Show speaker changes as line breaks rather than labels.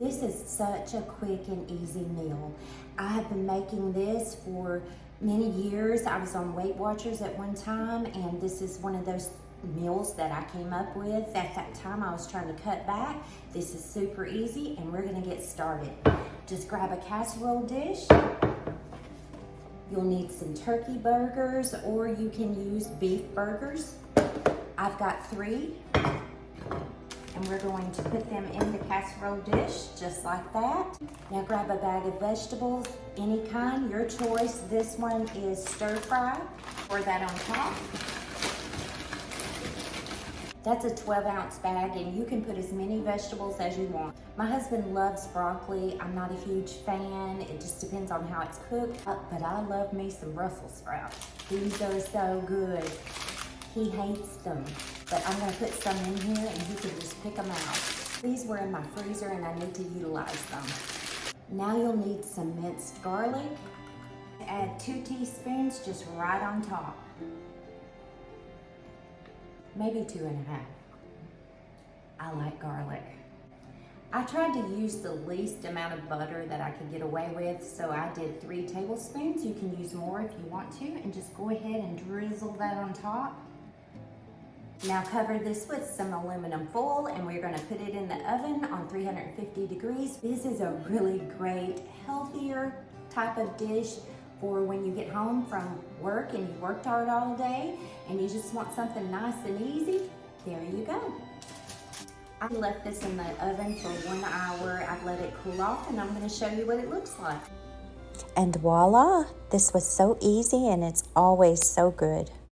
This is such a quick and easy meal. I have been making this for many years. I was on Weight Watchers at one time, and this is one of those meals that I came up with. At that time, I was trying to cut back. This is super easy, and we're gonna get started. Just grab a casserole dish. You'll need some turkey burgers, or you can use beef burgers. I've got 3. And we're going to put them in the casserole dish, just like that. Now grab a bag of vegetables, any kind, your choice. This one is stir fry. Pour that on top. That's a 12-ounce bag, and you can put as many vegetables as you want. My husband loves broccoli. I'm not a huge fan. It just depends on how it's cooked, but I love me some Brussels sprouts. These are so good. He hates them, but I'm gonna put some in here and he can just pick them out. These were in my freezer and I need to utilize them. Now you'll need some minced garlic. Add 2 teaspoons just right on top. Maybe 2.5. I like garlic. I tried to use the least amount of butter that I could get away with, so I did 3 tablespoons. You can use more if you want to, and just go ahead and drizzle that on top. Now cover this with some aluminum foil, and we're gonna put it in the oven on 350 degrees. This is a really great, healthier type of dish for when you get home from work and you worked hard all day and you just want something nice and easy. There you go. I left this in the oven for 1 hour. I've let it cool off, and I'm gonna show you what it looks like.
And voila, this was so easy and it's always so good.